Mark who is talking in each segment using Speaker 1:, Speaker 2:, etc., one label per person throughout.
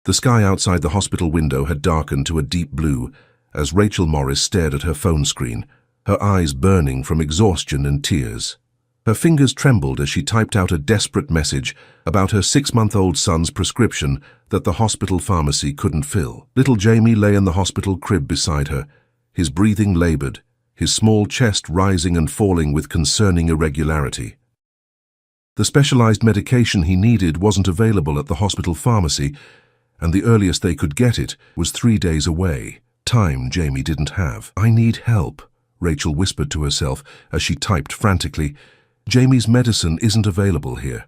Speaker 1: The sky outside the hospital window had darkened to a deep blue as Rachel Morris stared at her phone screen, her eyes burning from exhaustion and tears. Her fingers trembled as she typed out a desperate message about her 6-month-old son's prescription that the hospital pharmacy couldn't fill. Little Jamie lay in the hospital crib beside her, his breathing labored, his small chest rising and falling with concerning irregularity. The specialized medication he needed wasn't available at the hospital pharmacy, and the earliest they could get it was 3 days away. Time Jamie didn't have. "I need help," Rachel whispered to herself as she typed frantically. "Jamie's medicine isn't available here.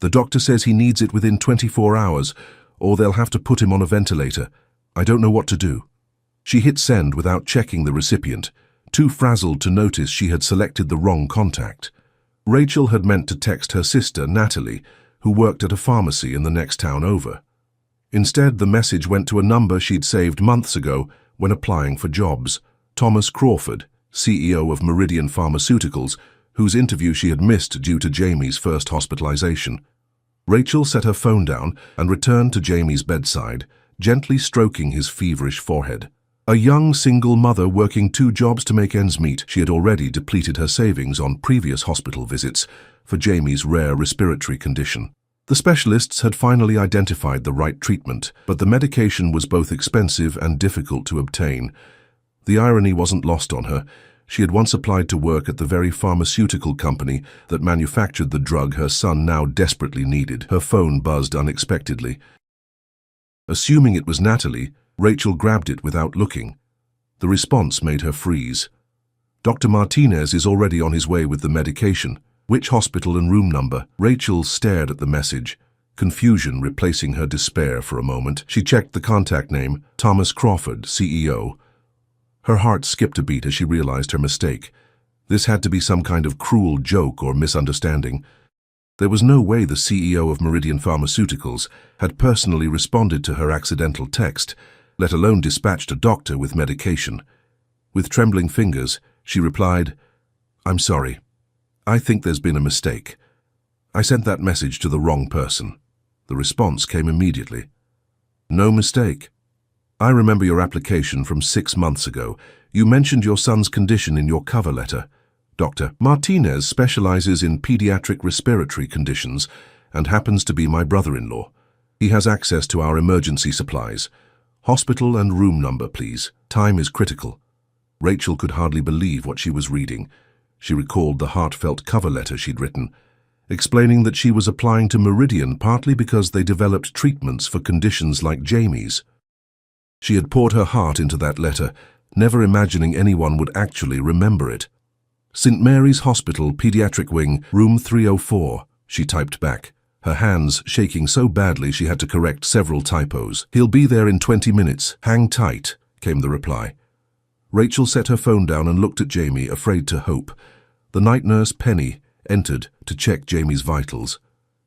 Speaker 1: The doctor says he needs it within 24 hours, or they'll have to put him on a ventilator. I don't know what to do." She hit send without checking the recipient, too frazzled to notice she had selected the wrong contact. Rachel had meant to text her sister, Natalie, who worked at a pharmacy in the next town over. Instead, the message went to a number she'd saved months ago when applying for jobs. Thomas Crawford, CEO of Meridian Pharmaceuticals, whose interview she had missed due to Jamie's first hospitalization. Rachel set her phone down and returned to Jamie's bedside, gently stroking his feverish forehead. A young single mother working 2 jobs to make ends meet, she had already depleted her savings on previous hospital visits for Jamie's rare respiratory condition. The specialists had finally identified the right treatment, but the medication was both expensive and difficult to obtain. The irony wasn't lost on her. She had once applied to work at the very pharmaceutical company that manufactured the drug her son now desperately needed. Her phone buzzed unexpectedly. Assuming it was Natalie, Rachel grabbed it without looking. The response made her freeze. "Dr. Martinez is already on his way with the medication. Which hospital and room number?" Rachel stared at the message, confusion replacing her despair for a moment. She checked the contact name, Thomas Crawford, CEO. Her heart skipped a beat as she realized her mistake. This had to be some kind of cruel joke or misunderstanding. There was no way the CEO of Meridian Pharmaceuticals had personally responded to her accidental text, let alone dispatched a doctor with medication. With trembling fingers, she replied, "I'm sorry. I think there's been a mistake. I sent that message to the wrong person." The response came immediately. "No mistake. I remember your application from 6 months ago. You mentioned your son's condition in your cover letter. Dr. Martinez specializes in pediatric respiratory conditions and happens to be my brother-in-law. He has access to our emergency supplies. Hospital and room number, please. Time is critical." Rachel could hardly believe what she was reading. She recalled the heartfelt cover letter she'd written, explaining that she was applying to Meridian partly because they developed treatments for conditions like Jamie's. She had poured her heart into that letter, never imagining anyone would actually remember it. "St. Mary's Hospital, Pediatric Wing, room 304, she typed back, her hands shaking so badly she had to correct several typos. "He'll be there in 20 minutes. Hang tight," came the reply. Rachel set her phone down and looked at Jamie, afraid to hope. The night nurse, Penny, entered to check Jamie's vitals.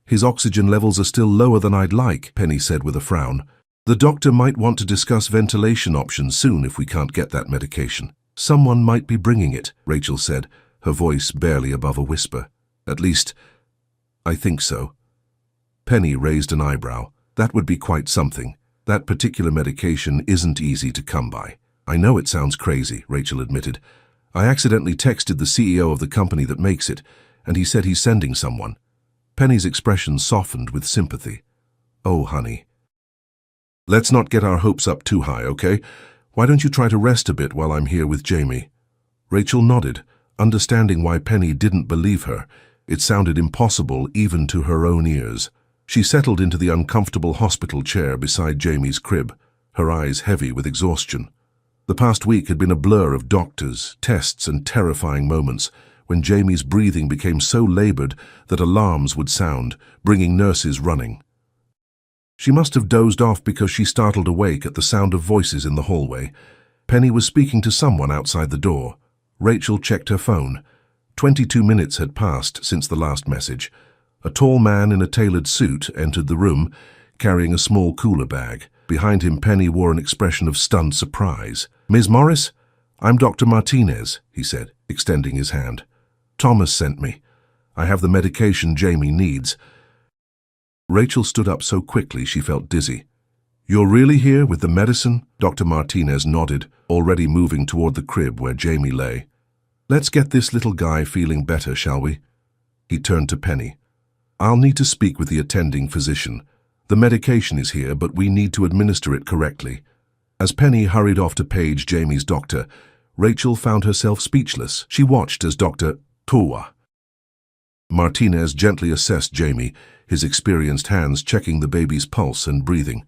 Speaker 1: "His oxygen levels are still lower than I'd like," Penny said with a frown. "The doctor might want to discuss ventilation options soon if we can't get that medication." "Someone might be bringing it," Rachel said, her voice barely above a whisper. "At least, I think so." Penny raised an eyebrow. "That would be quite something. That particular medication isn't easy to come by." "I know it sounds crazy," Rachel admitted. "I accidentally texted the CEO of the company that makes it, and he said he's sending someone." Penny's expression softened with sympathy. "Oh, honey. Let's not get our hopes up too high, okay? Why don't you try to rest a bit while I'm here with Jamie?" Rachel nodded, understanding why Penny didn't believe her. It sounded impossible even to her own ears. She settled into the uncomfortable hospital chair beside Jamie's crib, her eyes heavy with exhaustion. The past week had been a blur of doctors, tests, and terrifying moments when Jamie's breathing became so labored that alarms would sound, bringing nurses running. She must have dozed off because she startled awake at the sound of voices in the hallway. Penny was speaking to someone outside the door. Rachel checked her phone. 22 minutes had passed since the last message. A tall man in a tailored suit entered the room, carrying a small cooler bag. Behind him, Penny wore an expression of stunned surprise. "Ms. Morris? I'm Dr. Martinez," he said, extending his hand. "Thomas sent me. I have the medication Jamie needs." Rachel stood up so quickly she felt dizzy. You're really here with the medicine? Dr. Martinez nodded, already moving toward the crib where Jamie lay. Let's get this little guy feeling better, shall we? He turned to Penny. I'll need to speak with the attending physician. The medication is here, but we need to administer it correctly. As Penny hurried off to page Jamie's doctor, Rachel found herself speechless. She watched as Dr. Martinez gently assessed Jamie, his experienced hands checking the baby's pulse and breathing.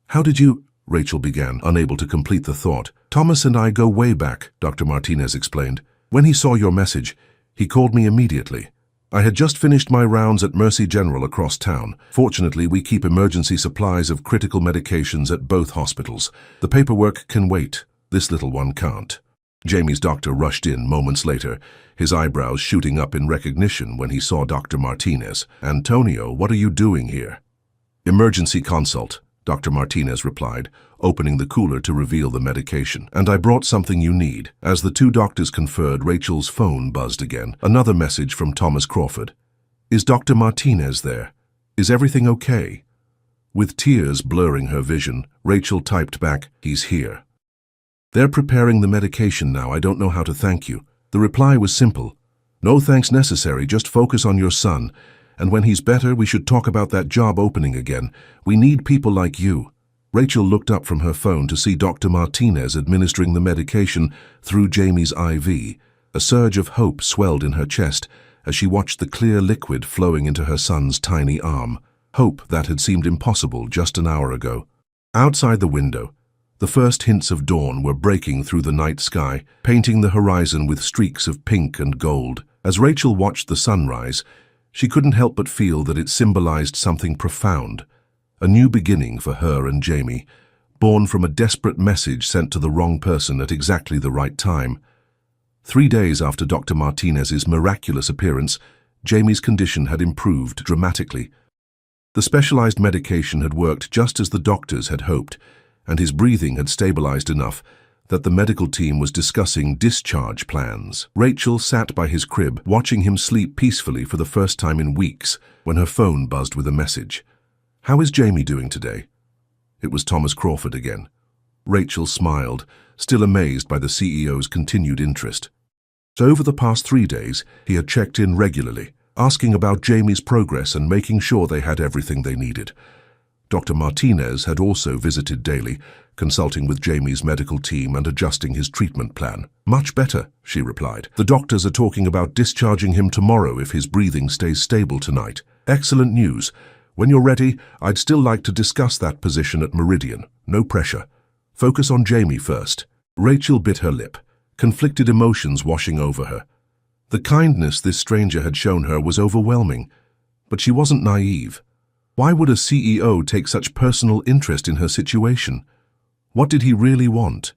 Speaker 1: How did you... Rachel began, unable to complete the thought. Thomas and I go way back, Dr. Martinez explained. When he saw your message, he called me immediately. I had just finished my rounds at Mercy General across town. Fortunately, we keep emergency supplies of critical medications at both hospitals. The paperwork can wait. This little one can't. Jamie's doctor rushed in moments later, his eyebrows shooting up in recognition when he saw Dr. Martinez. Antonio, what are you doing here? Emergency consult, Dr. Martinez replied, opening the cooler to reveal the medication. And I brought something you need. As the two doctors conferred, Rachel's phone buzzed again. Another message from Thomas Crawford. Is Dr. Martinez there? Is everything okay? With tears blurring her vision, Rachel typed back, he's here. They're preparing the medication now. I don't know how to thank you. The reply was simple. No thanks necessary, just focus on your son. And when he's better, we should talk about that job opening again. We need people like you. Rachel looked up from her phone to see Dr. Martinez administering the medication through Jamie's IV. A surge of hope swelled in her chest as she watched the clear liquid flowing into her son's tiny arm. Hope that had seemed impossible just an hour ago. Outside the window, the first hints of dawn were breaking through the night sky, painting the horizon with streaks of pink and gold. As Rachel watched the sunrise, she couldn't help but feel that it symbolized something profound. A new beginning for her and Jamie, born from a desperate message sent to the wrong person at exactly the right time. 3 days after Dr. Martinez's miraculous appearance, Jamie's condition had improved dramatically. The specialized medication had worked just as the doctors had hoped, and his breathing had stabilized enough that the medical team was discussing discharge plans. Rachel sat by his crib, watching him sleep peacefully for the first time in weeks, when her phone buzzed with a message. How is Jamie doing today? It was Thomas Crawford again. Rachel smiled, still amazed by the CEO's continued interest. So over the past 3 days, he had checked in regularly, asking about Jamie's progress and making sure they had everything they needed. Dr. Martinez had also visited daily, consulting with Jamie's medical team and adjusting his treatment plan. Much better, she replied. The doctors are talking about discharging him tomorrow if his breathing stays stable tonight. Excellent news. When you're ready, I'd still like to discuss that position at Meridian. No pressure. Focus on Jamie first. Rachel bit her lip, conflicted emotions washing over her. The kindness this stranger had shown her was overwhelming, but she wasn't naive. Why would a CEO take such personal interest in her situation? What did he really want?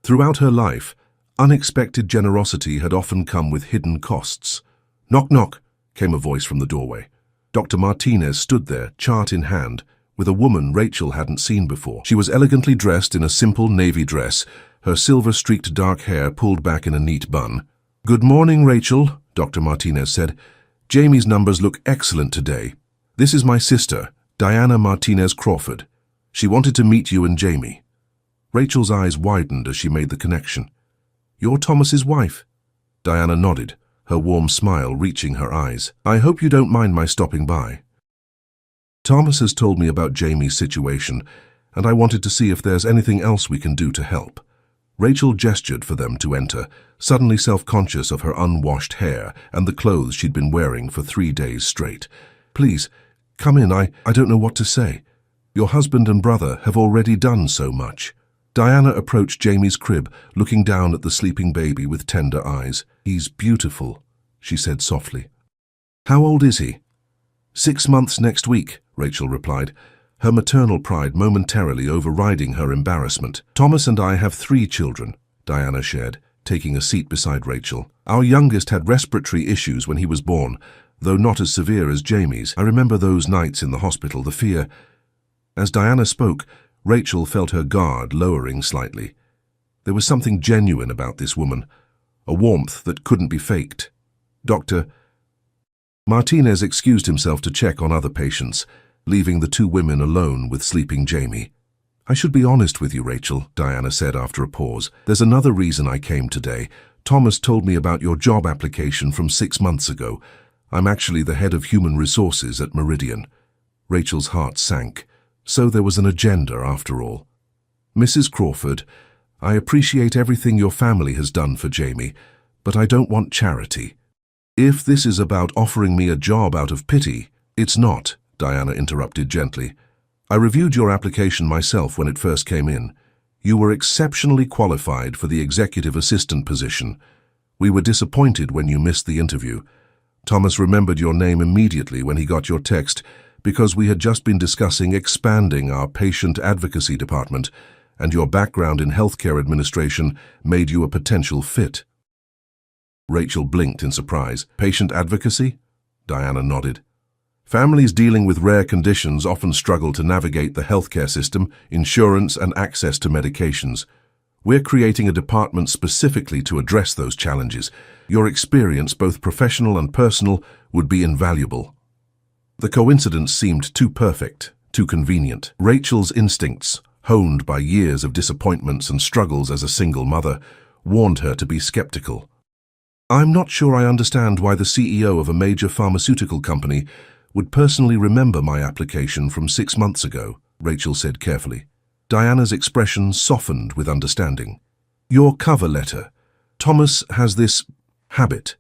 Speaker 1: Throughout her life, unexpected generosity had often come with hidden costs. Knock, knock, came a voice from the doorway. Dr. Martinez stood there, chart in hand, with a woman Rachel hadn't seen before. She was elegantly dressed in a simple navy dress, her silver-streaked dark hair pulled back in a neat bun. Good morning, Rachel, Dr. Martinez said. Jamie's numbers look excellent today. This is my sister, Diana Martinez Crawford. She wanted to meet you and Jamie. Rachel's eyes widened as she made the connection. You're Thomas's wife? Diana nodded, her warm smile reaching her eyes. I hope you don't mind my stopping by. Thomas has told me about Jamie's situation, and I wanted to see if there's anything else we can do to help. Rachel gestured for them to enter, suddenly self-conscious of her unwashed hair and the clothes she'd been wearing for 3 days straight. Please, come in. I don't know what to say. Your husband and brother have already done so much. Diana approached Jamie's crib, looking down at the sleeping baby with tender eyes. He's beautiful, she said softly. How old is he? 6 months next week, Rachel replied, her maternal pride momentarily overriding her embarrassment. Thomas and I have 3 children, Diana shared, taking a seat beside Rachel. Our youngest had respiratory issues when he was born, though not as severe as Jamie's. I remember those nights in the hospital, the fear. As Diana spoke, Rachel felt her guard lowering slightly. There was something genuine about this woman, a warmth that couldn't be faked. Dr. Martinez excused himself to check on other patients, leaving the 2 women alone with sleeping Jamie. I should be honest with you, Rachel, Diana said after a pause. There's another reason I came today. Thomas told me about your job application from 6 months ago. I'm actually the head of human resources at Meridian. Rachel's heart sank. So there was an agenda after all. Mrs. Crawford, I appreciate everything your family has done for Jamie, but I don't want charity. If this is about offering me a job out of pity, it's not, Diana interrupted gently. I reviewed your application myself when it first came in. You were exceptionally qualified for the executive assistant position. We were disappointed when you missed the interview. Thomas remembered your name immediately when he got your text because we had just been discussing expanding our patient advocacy department, and your background in healthcare administration made you a potential fit. Rachel blinked in surprise. Patient advocacy? Diana nodded. Families dealing with rare conditions often struggle to navigate the healthcare system, insurance, and access to medications. We're creating a department specifically to address those challenges. Your experience, both professional and personal, would be invaluable. The coincidence seemed too perfect, too convenient. Rachel's instincts, honed by years of disappointments and struggles as a single mother, warned her to be skeptical. I'm not sure I understand why the CEO of a major pharmaceutical company would personally remember my application from 6 months ago, Rachel said carefully. Diana's expression softened with understanding. Your cover letter. Thomas has this habit.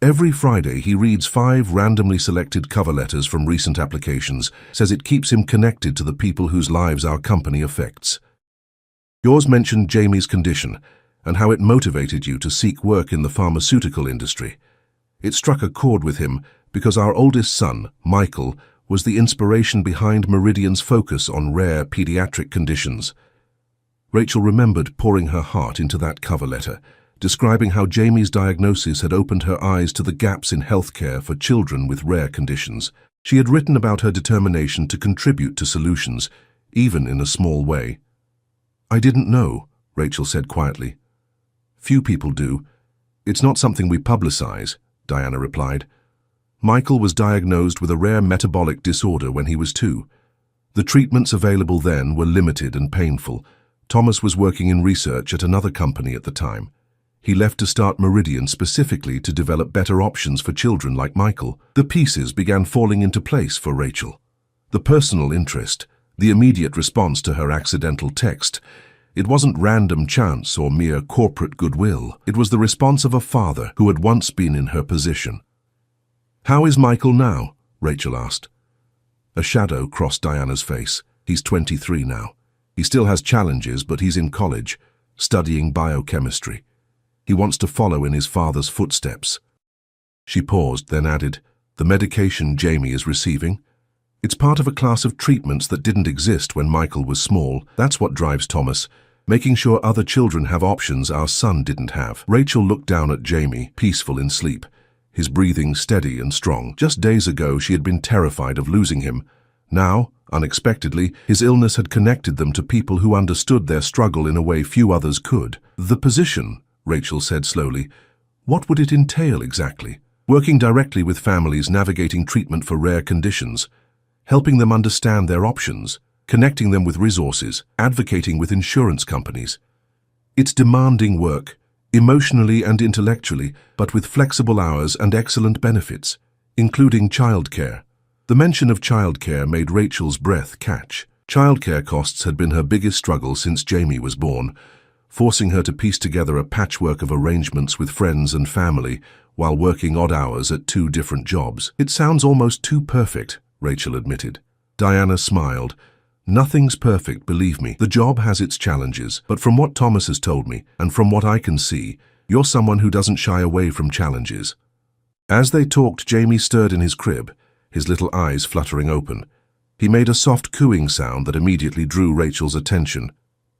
Speaker 1: Every Friday he reads 5 randomly selected cover letters from recent applications, says it keeps him connected to the people whose lives our company affects. Yours mentioned Jamie's condition and how it motivated you to seek work in the pharmaceutical industry. It struck a chord with him because our oldest son, Michael, was the inspiration behind Meridian's focus on rare pediatric conditions. Rachel remembered pouring her heart into that cover letter, describing how Jamie's diagnosis had opened her eyes to the gaps in healthcare for children with rare conditions. She had written about her determination to contribute to solutions, even in a small way. I didn't know, Rachel said quietly. Few people do. It's not something we publicize, Diana replied. Michael was diagnosed with a rare metabolic disorder when he was 2. The treatments available then were limited and painful. Thomas was working in research at another company at the time. He left to start Meridian specifically to develop better options for children like Michael. The pieces began falling into place for Rachel. The personal interest, the immediate response to her accidental text. It wasn't random chance or mere corporate goodwill. It was the response of a father who had once been in her position. How is Michael now? Rachel asked. A shadow crossed Diana's face. He's 23 now. He still has challenges, but he's in college, studying biochemistry. He wants to follow in his father's footsteps. She paused, then added, the medication Jamie is receiving? It's part of a class of treatments that didn't exist when Michael was small. That's what drives Thomas, making sure other children have options our son didn't have. Rachel looked down at Jamie, peaceful in sleep, his breathing steady and strong. Just days ago she had been terrified of losing him. Now, unexpectedly, his illness had connected them to people who understood their struggle in a way few others could. The position, Rachel said slowly, what would it entail exactly? Working directly with families navigating treatment for rare conditions, helping them understand their options, connecting them with resources, advocating with insurance companies. It's demanding work, emotionally and intellectually, but with flexible hours and excellent benefits, including childcare. The mention of childcare made Rachel's breath catch. Childcare costs had been her biggest struggle since Jamie was born, forcing her to piece together a patchwork of arrangements with friends and family while working odd hours at 2 different jobs. It sounds almost too perfect, Rachel admitted. Diana smiled. Nothing's perfect, believe me. The job has its challenges, but from what Thomas has told me, and from what I can see, you're someone who doesn't shy away from challenges. As they talked, Jamie stirred in his crib, his little eyes fluttering open. He made a soft cooing sound that immediately drew Rachel's attention.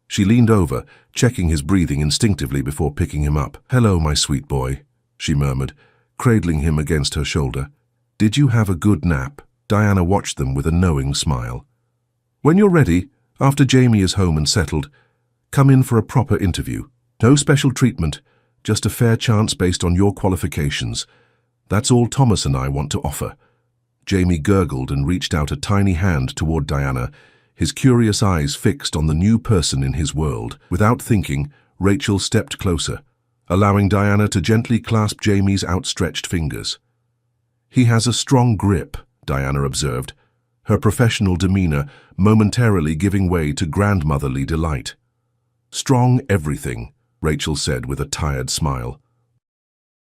Speaker 1: She leaned over, checking his breathing instinctively before picking him up. "Hello, my sweet boy," she murmured, cradling him against her shoulder. "Did you have a good nap?" Diana watched them with a knowing smile. "When you're ready, after Jamie is home and settled, come in for a proper interview. No special treatment, just a fair chance based on your qualifications. That's all Thomas and I want to offer." Jamie gurgled and reached out a tiny hand toward Diana, his curious eyes fixed on the new person in his world. Without thinking, Rachel stepped closer, allowing Diana to gently clasp Jamie's outstretched fingers. "He has a strong grip," Diana observed, her professional demeanor momentarily giving way to grandmotherly delight. "Strong everything," Rachel said with a tired smile.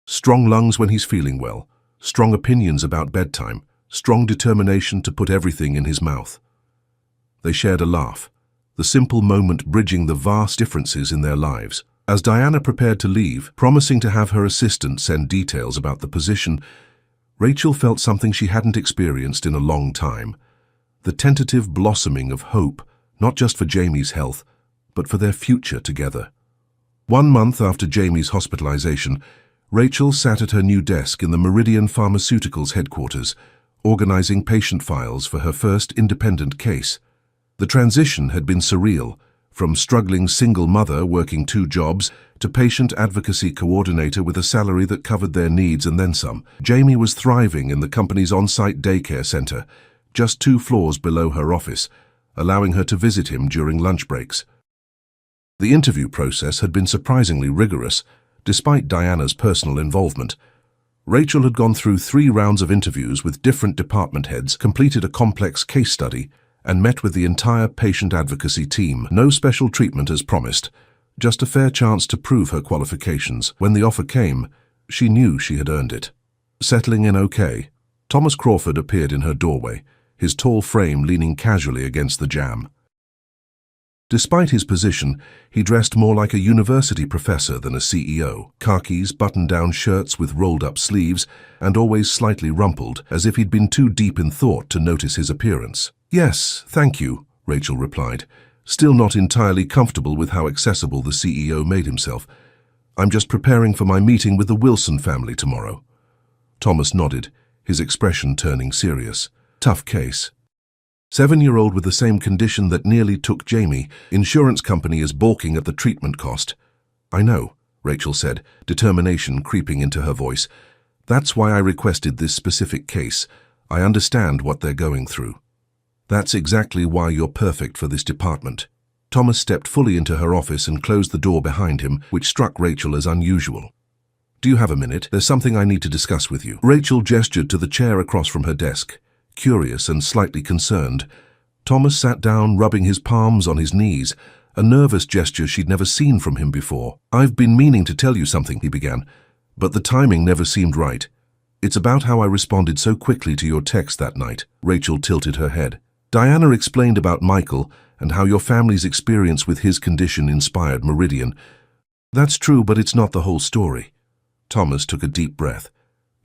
Speaker 1: "Strong lungs when he's feeling well, strong opinions about bedtime, strong determination to put everything in his mouth." They shared a laugh, the simple moment bridging the vast differences in their lives. As Diana prepared to leave, promising to have her assistant send details about the position, Rachel felt something she hadn't experienced in a long time. The tentative blossoming of hope, not just for Jamie's health, but for their future together. 1 month after Jamie's hospitalization, Rachel sat at her new desk in the Meridian Pharmaceuticals headquarters, organizing patient files for her first independent case. The transition had been surreal, from struggling single mother working 2 jobs to patient advocacy coordinator with a salary that covered their needs and then some. Jamie was thriving in the company's on-site daycare center, just 2 floors below her office, allowing her to visit him during lunch breaks. The interview process had been surprisingly rigorous, despite Diana's personal involvement. Rachel had gone through 3 rounds of interviews with different department heads, completed a complex case study, and met with the entire patient advocacy team. No special treatment as promised, just a fair chance to prove her qualifications. When the offer came, she knew she had earned it. Settling in okay, Thomas Crawford appeared in her doorway, his tall frame leaning casually against the jamb. Despite his position, he dressed more like a university professor than a CEO. Khakis, button-down shirts with rolled-up sleeves, and always slightly rumpled, as if he'd been too deep in thought to notice his appearance. "Yes, thank you," Rachel replied, still not entirely comfortable with how accessible the CEO made himself. "I'm just preparing for my meeting with the Wilson family tomorrow." Thomas nodded, his expression turning serious. "Tough case. 7-year-old with the same condition that nearly took Jamie. Insurance company is balking at the treatment cost." "I know," Rachel said, determination creeping into her voice. "That's why I requested this specific case. I understand what they're going through." "That's exactly why you're perfect for this department." Thomas stepped fully into her office and closed the door behind him, which struck Rachel as unusual. "Do you have a minute? There's something I need to discuss with you." Rachel gestured to the chair across from her desk. Curious and slightly concerned, Thomas sat down, rubbing his palms on his knees, a nervous gesture she'd never seen from him before. "I've been meaning to tell you something," he began, "but the timing never seemed right. It's about how I responded so quickly to your text that night." Rachel tilted her head. "Diana explained about Michael and how your family's experience with his condition inspired Meridian. That's true, but it's not the whole story." Thomas took a deep breath.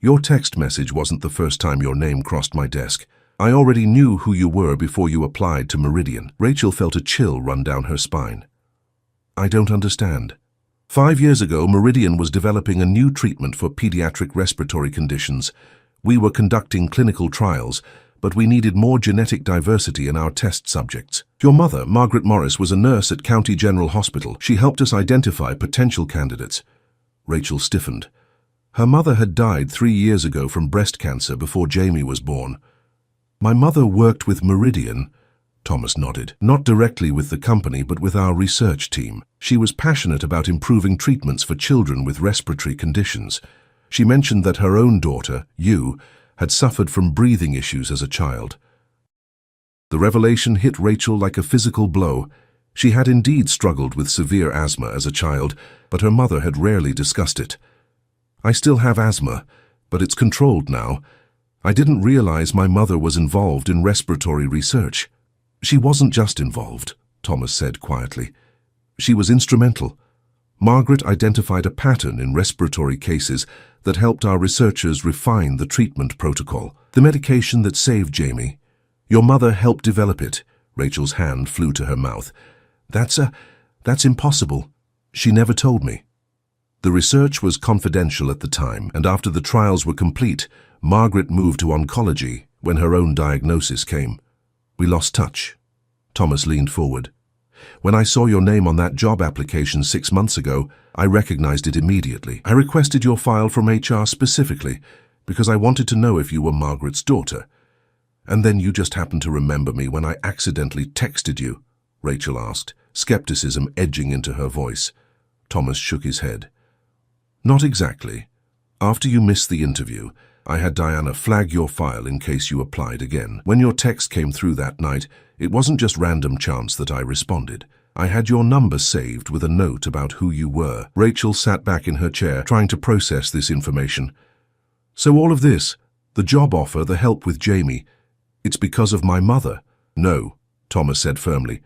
Speaker 1: "Your text message wasn't the first time your name crossed my desk. I already knew who you were before you applied to Meridian." Rachel felt a chill run down her spine. "I don't understand." 5 years ago, Meridian was developing a new treatment for pediatric respiratory conditions. We were conducting clinical trials, but we needed more genetic diversity in our test subjects. Your mother, Margaret Morris, was a nurse at County General Hospital. She helped us identify potential candidates." Rachel stiffened. Her mother had died 3 years ago from breast cancer before Jamie was born. "My mother worked with Meridian," Thomas nodded. "Not directly with the company, but with our research team. She was passionate about improving treatments for children with respiratory conditions. She mentioned that her own daughter, you, had suffered from breathing issues as a child." The revelation hit Rachel like a physical blow. She had indeed struggled with severe asthma as a child, but her mother had rarely discussed it. "I still have asthma, but it's controlled now. I didn't realize my mother was involved in respiratory research." "She wasn't just involved," Thomas said quietly. "She was instrumental. Margaret identified a pattern in respiratory cases that helped our researchers refine the treatment protocol. The medication that saved Jamie. Your mother helped develop it." Rachel's hand flew to her mouth. That's impossible. She never told me." The research was confidential at the time, and after the trials were complete, Margaret moved to oncology when her own diagnosis came. We lost touch. Thomas leaned forward. "When I saw your name on that job application 6 months ago, I recognized it immediately. I requested your file from HR specifically because I wanted to know if you were Margaret's daughter. And then you just happened to remember me when I accidentally texted you? Rachel asked, skepticism edging into her voice. Thomas shook his head. Not exactly. After you missed the interview, I had Diana flag your file in case you applied again. When your text came through that night, it wasn't just random chance that I responded. I had your number saved with a note about who you were. Rachel sat back in her chair, trying to process this information. So all of this, the job offer, the help with Jamie, it's because of my mother? No, Thomas said firmly.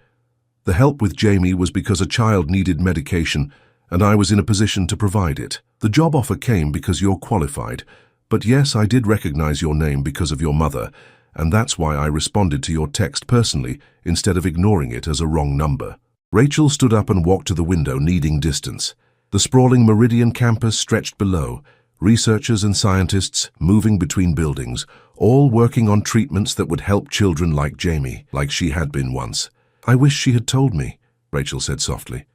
Speaker 1: The help with Jamie was because a child needed medication, and I was in a position to provide it. The job offer came because you're qualified, but yes, I did recognize your name because of your mother, and that's why I responded to your text personally instead of ignoring it as a wrong number. Rachel stood up and walked to the window, needing distance. The sprawling Meridian campus stretched below, researchers and scientists moving between buildings, all working on treatments that would help children like Jamie, like she had been once. I wish she had told me, Rachel said softly.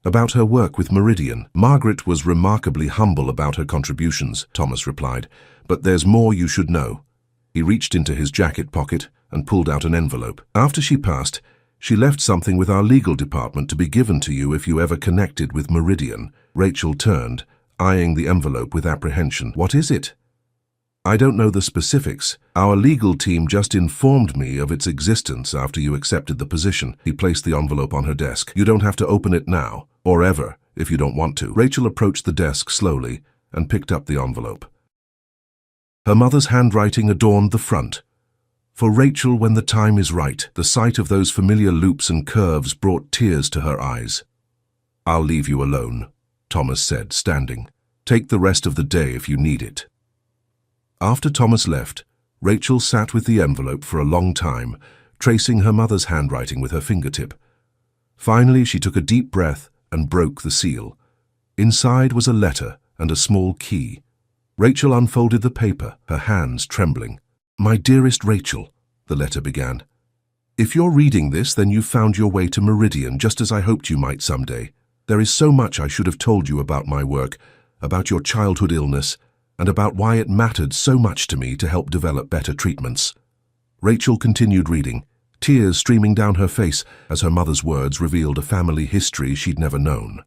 Speaker 1: About her work with Meridian. Margaret was remarkably humble about her contributions, Thomas replied, but there's more you should know. He reached into his jacket pocket and pulled out an envelope. After she passed, she left something with our legal department to be given to you if you ever connected with Meridian. Rachel turned, eyeing the envelope with apprehension. What is it? I don't know the specifics. Our legal team just informed me of its existence after you accepted the position. He placed the envelope on her desk. You don't have to open it now, or ever, if you don't want to. Rachel approached the desk slowly and picked up the envelope. Her mother's handwriting adorned the front. For Rachel, when the time is right, the sight of those familiar loops and curves brought tears to her eyes. I'll leave you alone, Thomas said, standing. Take the rest of the day if you need it. After Thomas left, Rachel sat with the envelope for a long time, tracing her mother's handwriting with her fingertip. Finally, she took a deep breath and broke the seal. Inside was a letter and a small key. Rachel unfolded the paper, her hands trembling. My dearest Rachel, the letter began. If you're reading this, then you've found your way to Meridian, just as I hoped you might someday. There is so much I should have told you about my work, about your childhood illness, and about why it mattered so much to me to help develop better treatments. Rachel continued reading, tears streaming down her face as her mother's words revealed a family history she'd never known.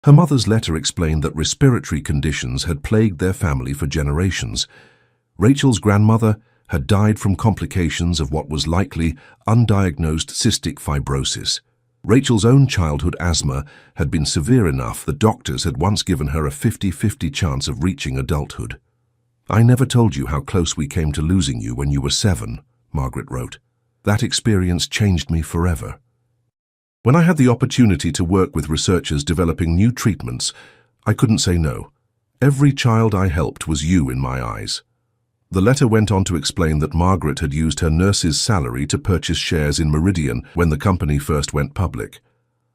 Speaker 1: Her mother's letter explained that respiratory conditions had plagued their family for generations. Rachel's grandmother had died from complications of what was likely undiagnosed cystic fibrosis. Rachel's own childhood asthma had been severe enough that doctors had once given her a 50-50 chance of reaching adulthood. I never told you how close we came to losing you when you were 7, Margaret wrote. That experience changed me forever. When I had the opportunity to work with researchers developing new treatments, I couldn't say no. Every child I helped was you in my eyes. The letter went on to explain that Margaret had used her nurse's salary to purchase shares in Meridian when the company first went public.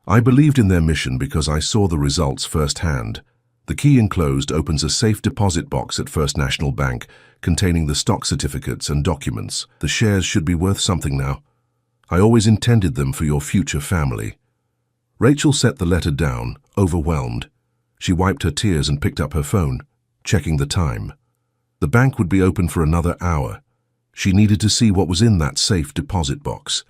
Speaker 1: I believed in their mission because I saw the results firsthand. The key enclosed opens a safe deposit box at First National Bank containing the stock certificates and documents. The shares should be worth something now. I always intended them for your future family. Rachel set the letter down, overwhelmed. She wiped her tears and picked up her phone, checking the time. The bank would be open for another hour. She needed to see what was in that safe deposit box.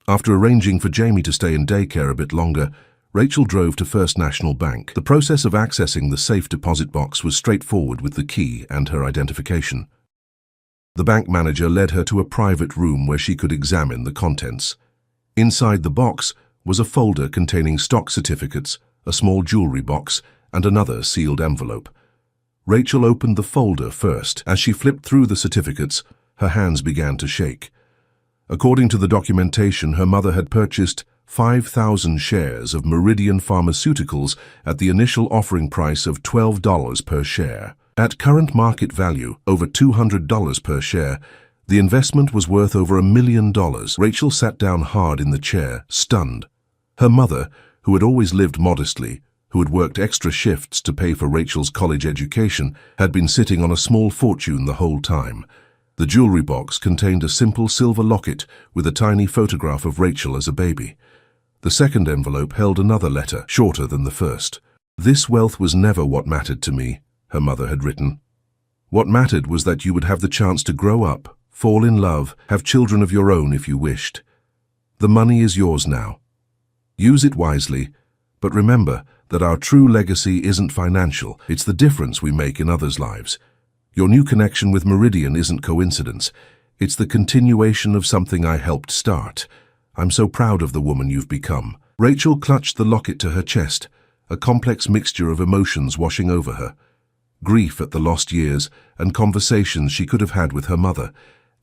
Speaker 1: After arranging for Jamie to stay in daycare a bit longer, Rachel drove to First National Bank. The process of accessing the safe deposit box was straightforward with the key and her identification. The bank manager led her to a private room where she could examine the contents. Inside the box was a folder containing stock certificates, a small jewelry box, and another sealed envelope. Rachel opened the folder first. As she flipped through the certificates, her hands began to shake. According to the documentation, her mother had purchased 5,000 shares of Meridian Pharmaceuticals at the initial offering price of $12 per share. At current market value, over $200 per share, the investment was worth over $1 million. Rachel sat down hard in the chair, stunned. Her mother, who had always lived modestly, who had worked extra shifts to pay for Rachel's college education, had been sitting on a small fortune the whole time. The jewelry box contained a simple silver locket with a tiny photograph of Rachel as a baby. The second envelope held another letter, shorter than the first. This wealth was never what mattered to me, her mother had written. What mattered was that you would have the chance to grow up, fall in love, have children of your own if you wished. The money is yours now. Use it wisely, but remember that our true legacy isn't financial, it's the difference we make in others' lives. Your new connection with Meridian isn't coincidence, it's the continuation of something I helped start. I'm so proud of the woman you've become." Rachel clutched the locket to her chest, a complex mixture of emotions washing over her. Grief at the lost years and conversations she could have had with her mother,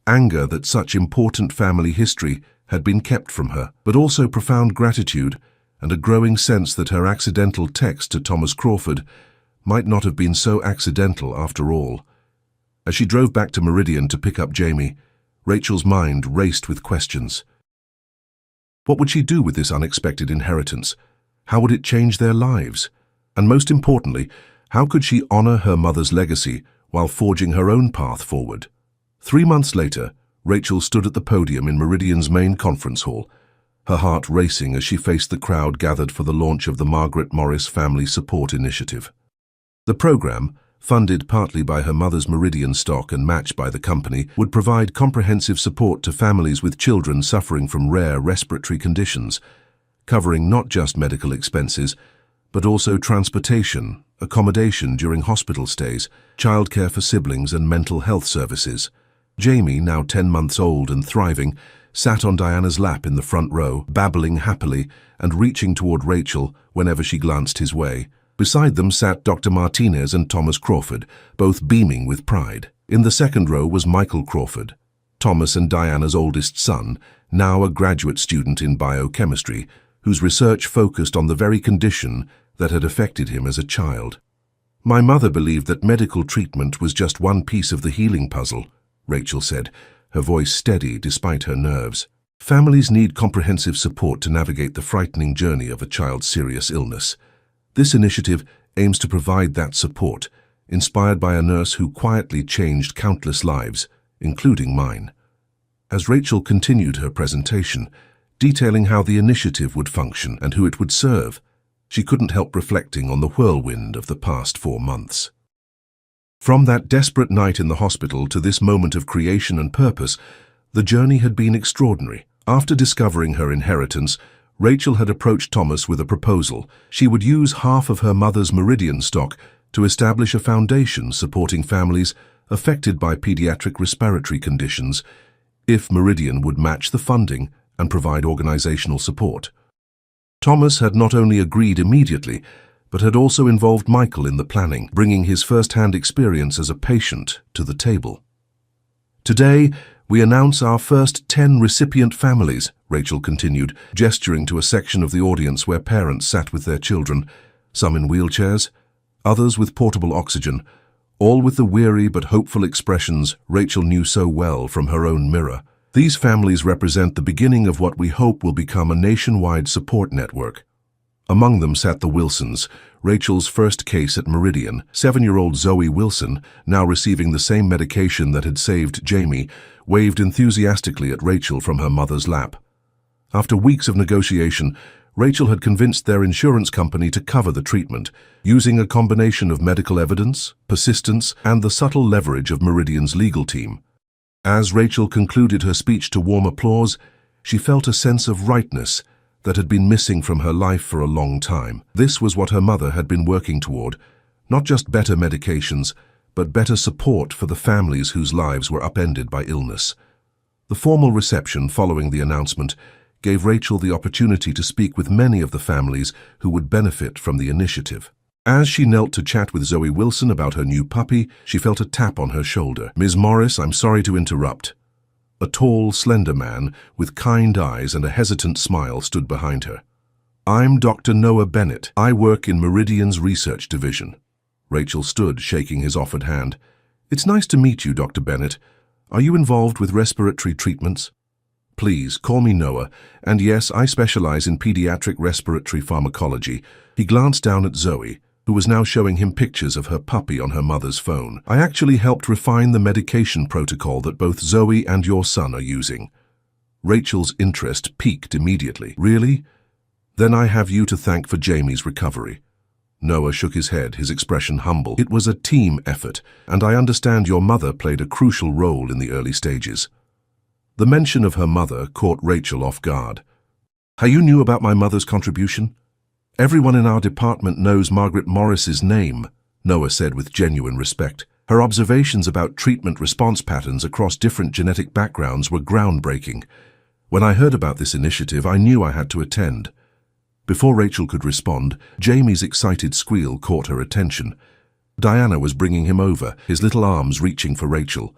Speaker 1: anger that such important family history had been kept from her, but also profound gratitude and a growing sense that her accidental text to Thomas Crawford might not have been so accidental after all. As she drove back to Meridian to pick up Jamie, Rachel's mind raced with questions. What would she do with this unexpected inheritance? How would it change their lives? And most importantly, how could she honor her mother's legacy while forging her own path forward? 3 months later, Rachel stood at the podium in Meridian's main conference hall, her heart racing as she faced the crowd gathered for the launch of the Margaret Morris Family Support Initiative. The program, funded partly by her mother's Meridian stock and matched by the company, would provide comprehensive support to families with children suffering from rare respiratory conditions, covering not just medical expenses, but also transportation, accommodation during hospital stays, childcare for siblings and mental health services. Jamie, now 10 months old and thriving, sat on Diana's lap in the front row, babbling happily and reaching toward Rachel whenever she glanced his way. Beside them sat Dr. Martinez and Thomas Crawford, both beaming with pride. In the second row was Michael Crawford, Thomas and Diana's oldest son, now a graduate student in biochemistry, whose research focused on the very condition that had affected him as a child. "My mother believed that medical treatment was just one piece of the healing puzzle," Rachel said, her voice steady despite her nerves. "Families need comprehensive support to navigate the frightening journey of a child's serious illness. This initiative aims to provide that support, inspired by a nurse who quietly changed countless lives, including mine." As Rachel continued her presentation, detailing how the initiative would function and who it would serve, she couldn't help reflecting on the whirlwind of the past 4 months. From that desperate night in the hospital to this moment of creation and purpose, the journey had been extraordinary. After discovering her inheritance, Rachel had approached Thomas with a proposal. She would use half of her mother's Meridian stock to establish a foundation supporting families affected by pediatric respiratory conditions if Meridian would match the funding and provide organizational support. Thomas had not only agreed immediately, but had also involved Michael in the planning, bringing his first-hand experience as a patient to the table. "Today, we announce our first 10 recipient families," Rachel continued, gesturing to a section of the audience where parents sat with their children, some in wheelchairs, others with portable oxygen, all with the weary but hopeful expressions Rachel knew so well from her own mirror. "These families represent the beginning of what we hope will become a nationwide support network." Among them sat the Wilsons, Rachel's first case at Meridian. 7-year-old Zoe Wilson, now receiving the same medication that had saved Jamie, waved enthusiastically at Rachel from her mother's lap. After weeks of negotiation, Rachel had convinced their insurance company to cover the treatment, using a combination of medical evidence, persistence, and the subtle leverage of Meridian's legal team. As Rachel concluded her speech to warm applause, she felt a sense of rightness that had been missing from her life for a long time. This was what her mother had been working toward, not just better medications, but better support for the families whose lives were upended by illness. The formal reception following the announcement gave Rachel the opportunity to speak with many of the families who would benefit from the initiative. As she knelt to chat with Zoe Wilson about her new puppy, she felt a tap on her shoulder. "Ms. Morris, I'm sorry to interrupt." A tall, slender man with kind eyes and a hesitant smile stood behind her. "I'm Dr. Noah Bennett. I work in Meridian's research division." Rachel stood, shaking his offered hand. "It's nice to meet you, Dr. Bennett. Are you involved with respiratory treatments?" "Please, call me Noah, and yes, I specialize in pediatric respiratory pharmacology." He glanced down at Zoe, who was now showing him pictures of her puppy on her mother's phone. "I actually helped refine the medication protocol that both Zoe and your son are using." Rachel's interest piqued immediately. "Really? Then I have you to thank for Jamie's recovery." Noah shook his head, his expression humble. It was a team effort, and I understand your mother played a crucial role in the early stages. The mention of her mother caught Rachel off guard. How you knew about my mother's contribution? Everyone in our department knows Margaret Morris's name, Noah said with genuine respect. Her observations about treatment response patterns across different genetic backgrounds were groundbreaking. When I heard about this initiative, I knew I had to attend. Before Rachel could respond, Jamie's excited squeal caught her attention. Diana was bringing him over, his little arms reaching for Rachel.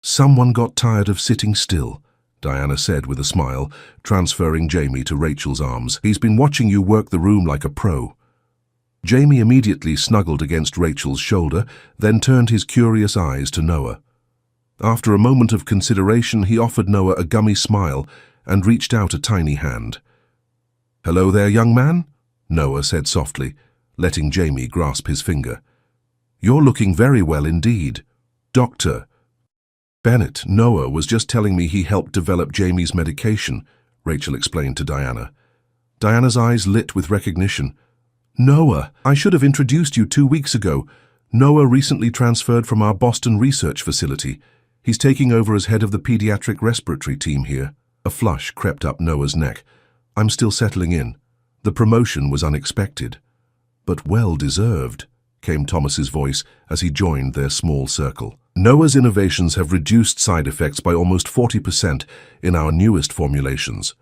Speaker 1: Someone got tired of sitting still, Diana said with a smile, transferring Jamie to Rachel's arms. He's been watching you work the room like a pro. Jamie immediately snuggled against Rachel's shoulder, then turned his curious eyes to Noah. After a moment of consideration, he offered Noah a gummy smile and reached out a tiny hand. "Hello there, young man," Noah said softly, letting Jamie grasp his finger. "You're looking very well indeed. Dr. Bennett, Noah was just telling me he helped develop Jamie's medication," Rachel explained to Diana. Diana's eyes lit with recognition. "Noah, I should have introduced you 2 weeks ago. Noah recently transferred from our Boston research facility. He's taking over as head of the pediatric respiratory team here." A flush crept up Noah's neck. "I'm still settling in. The promotion was unexpected, but well-deserved," came Thomas's voice as he joined their small circle. "Noah's innovations have reduced side effects by almost 40% in our newest formulations."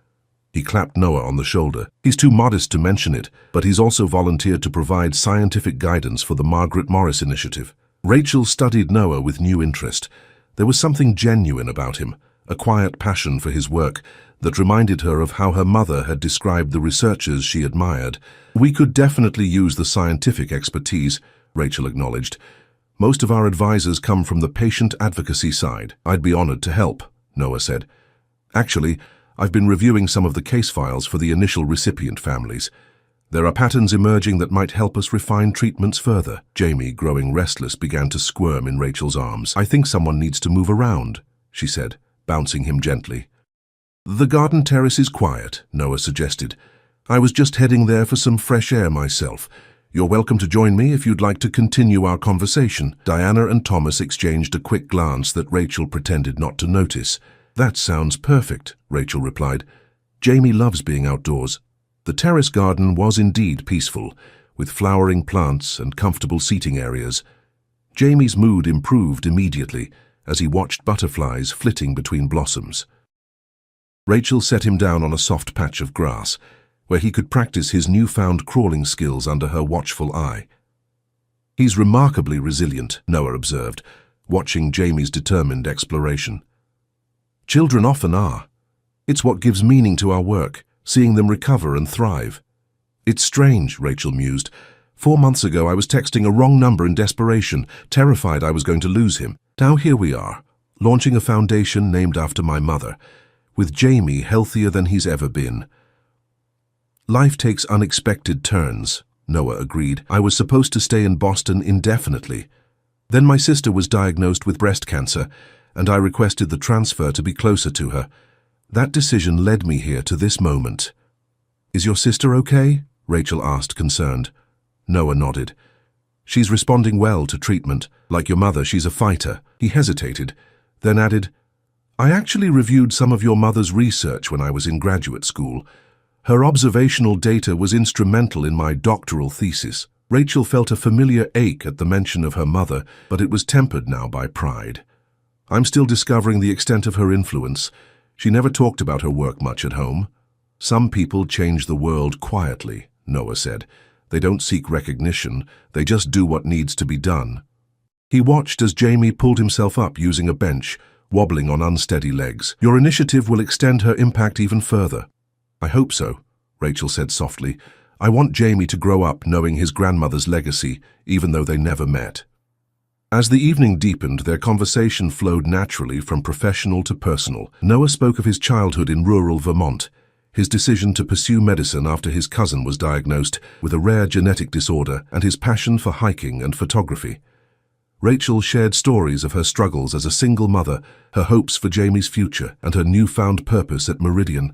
Speaker 1: He clapped Noah on the shoulder. "He's too modest to mention it, but he's also volunteered to provide scientific guidance for the Margaret Morris Initiative." Rachel studied Noah with new interest. There was something genuine about him, a quiet passion for his work that reminded her of how her mother had described the researchers she admired. "We could definitely use the scientific expertise," Rachel acknowledged. "Most of our advisors come from the patient advocacy side." "I'd be honored to help," Noah said. "Actually, I've been reviewing some of the case files for the initial recipient families. There are patterns emerging that might help us refine treatments further." Jamie, growing restless, began to squirm in Rachel's arms. "I think someone needs to move around," she said, bouncing him gently. "The garden terrace is quiet," Noah suggested. "I was just heading there for some fresh air myself. You're welcome to join me if you'd like to continue our conversation." Diana and Thomas exchanged a quick glance that Rachel pretended not to notice. "That sounds perfect," Rachel replied. "Jamie loves being outdoors." The terrace garden was indeed peaceful, with flowering plants and comfortable seating areas. Jamie's mood improved immediately as he watched butterflies flitting between blossoms. Rachel set him down on a soft patch of grass, where he could practice his newfound crawling skills under her watchful eye. "He's remarkably resilient," Noah observed, watching Jamie's determined exploration. "Children often are. It's what gives meaning to our work, seeing them recover and thrive." "It's strange," Rachel mused. 4 months ago I was texting a wrong number in desperation, terrified I was going to lose him. Now here we are, launching a foundation named after my mother, with Jamie healthier than he's ever been." "Life takes unexpected turns," Noah agreed. "I was supposed to stay in Boston indefinitely. Then my sister was diagnosed with breast cancer, and I requested the transfer to be closer to her. That decision led me here to this moment." "Is your sister okay?" Rachel asked, concerned. Noah nodded. "She's responding well to treatment. Like your mother, she's a fighter." He hesitated, then added, "I actually reviewed some of your mother's research when I was in graduate school. Her observational data was instrumental in my doctoral thesis." Rachel felt a familiar ache at the mention of her mother, but it was tempered now by pride. "I'm still discovering the extent of her influence. She never talked about her work much at home." "Some people change the world quietly," Noah said. "They don't seek recognition, they just do what needs to be done." He watched as Jamie pulled himself up using a bench, wobbling on unsteady legs. "Your initiative will extend her impact even further." "I hope so," Rachel said softly. "I want Jamie to grow up knowing his grandmother's legacy, even though they never met." As the evening deepened, their conversation flowed naturally from professional to personal. Noah spoke of his childhood in rural Vermont, his decision to pursue medicine after his cousin was diagnosed with a rare genetic disorder, and his passion for hiking and photography. Rachel shared stories of her struggles as a single mother, her hopes for Jamie's future, and her newfound purpose at Meridian.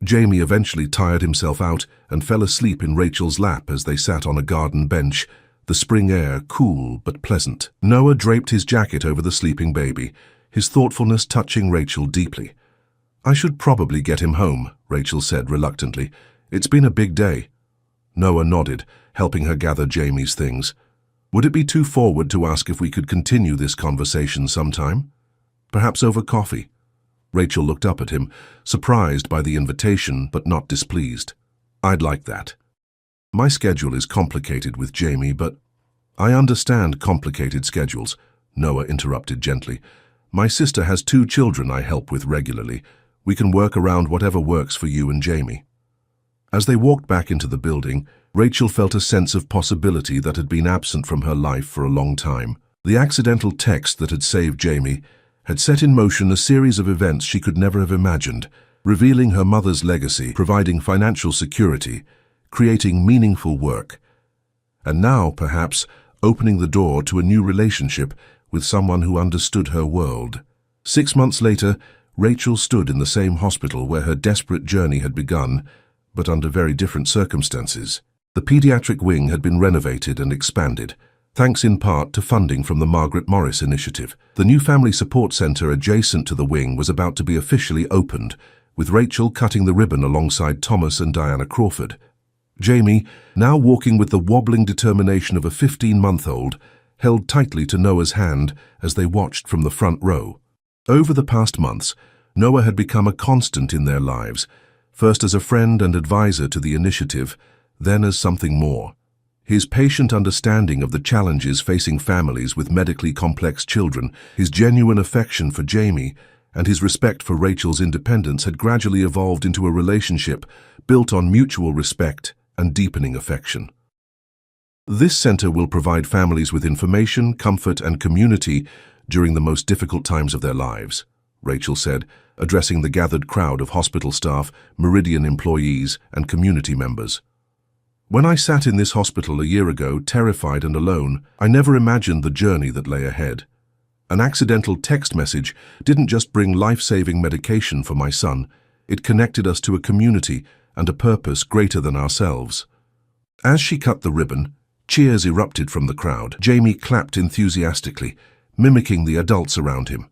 Speaker 1: Jamie eventually tired himself out and fell asleep in Rachel's lap as they sat on a garden bench, the spring air cool but pleasant. Noah draped his jacket over the sleeping baby, his thoughtfulness touching Rachel deeply. "I should probably get him home," Rachel said reluctantly. "It's been a big day." Noah nodded, helping her gather Jamie's things. "Would it be too forward to ask if we could continue this conversation sometime? Perhaps over coffee?" Rachel looked up at him, surprised by the invitation but not displeased. "I'd like that. My schedule is complicated with Jamie, but—" "I understand complicated schedules," Noah interrupted gently. "My sister has 2 children I help with regularly. We can work around whatever works for you and Jamie." As they walked back into the building, Rachel felt a sense of possibility that had been absent from her life for a long time. The accidental text that had saved Jamie had set in motion a series of events she could never have imagined, revealing her mother's legacy, providing financial security, creating meaningful work, and now, perhaps, opening the door to a new relationship with someone who understood her world. 6 months later, Rachel stood in the same hospital where her desperate journey had begun, but under very different circumstances. The pediatric wing had been renovated and expanded, thanks in part to funding from the Margaret Morris Initiative. The new family support center adjacent to the wing was about to be officially opened, with Rachel cutting the ribbon alongside Thomas and Diana Crawford. Jamie, now walking with the wobbling determination of a 15-month-old, held tightly to Noah's hand as they watched from the front row. Over the past months, Noah had become a constant in their lives, first as a friend and advisor to the initiative, then as something more. His patient understanding of the challenges facing families with medically complex children, his genuine affection for Jamie, and his respect for Rachel's independence had gradually evolved into a relationship built on mutual respect and deepening affection. This center will provide families with information, comfort, and community during the most difficult times of their lives, Rachel said, addressing the gathered crowd of hospital staff, Meridian employees, and community members. "When I sat in this hospital a year ago, terrified and alone, I never imagined the journey that lay ahead. An accidental text message didn't just bring life-saving medication for my son, it connected us to a community and a purpose greater than ourselves." As she cut the ribbon, cheers erupted from the crowd. Jamie clapped enthusiastically, mimicking the adults around him.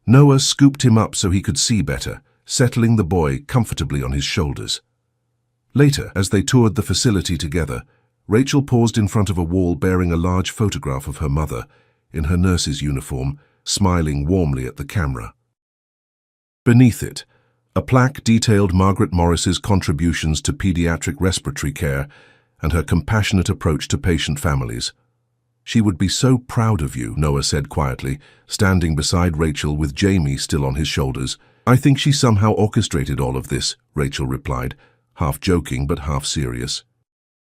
Speaker 1: Noah scooped him up so he could see better, settling the boy comfortably on his shoulders. Later, as they toured the facility together, Rachel paused in front of a wall bearing a large photograph of her mother, in her nurse's uniform, smiling warmly at the camera. Beneath it, a plaque detailed Margaret Morris's contributions to pediatric respiratory care and her compassionate approach to patient families. "She would be so proud of you," Noah said quietly, standing beside Rachel with Jamie still on his shoulders. "I think she somehow orchestrated all of this," Rachel replied, half joking but half serious.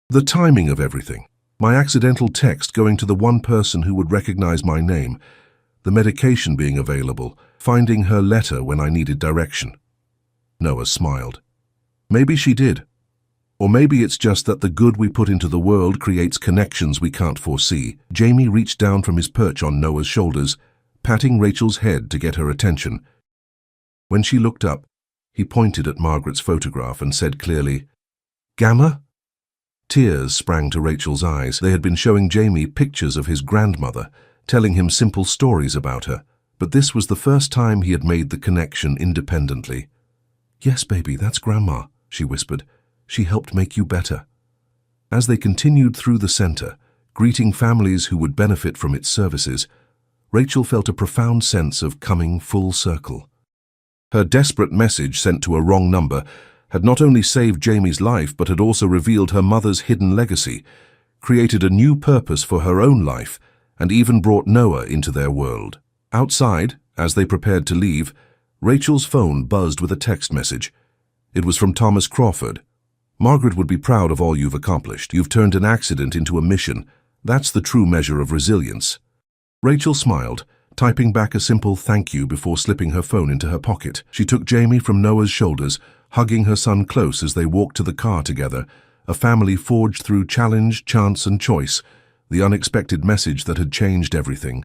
Speaker 1: "The timing of everything. My accidental text going to the one person who would recognize my name, the medication being available, finding her letter when I needed direction." Noah smiled. "Maybe she did. Or maybe it's just that the good we put into the world creates connections we can't foresee." Jamie reached down from his perch on Noah's shoulders, patting Rachel's head to get her attention. When she looked up, he pointed at Margaret's photograph and said clearly, "Gamma?" Tears sprang to Rachel's eyes. They had been showing Jamie pictures of his grandmother, telling him simple stories about her, but this was the first time he had made the connection independently. "Yes, baby, that's Grandma," she whispered. "She helped make you better." As they continued through the center, greeting families who would benefit from its services, Rachel felt a profound sense of coming full circle. Her desperate message sent to a wrong number had not only saved Jamie's life but had also revealed her mother's hidden legacy, created a new purpose for her own life, and even brought Noah into their world. Outside, as they prepared to leave, Rachel's phone buzzed with a text message. It was from Thomas Crawford. "Margaret would be proud of all you've accomplished. You've turned an accident into a mission. That's the true measure of resilience." Rachel smiled, typing back a simple thank you before slipping her phone into her pocket. She took Jamie from Noah's shoulders, hugging her son close as they walked to the car together, a family forged through challenge, chance, and choice, the unexpected message that had changed everything.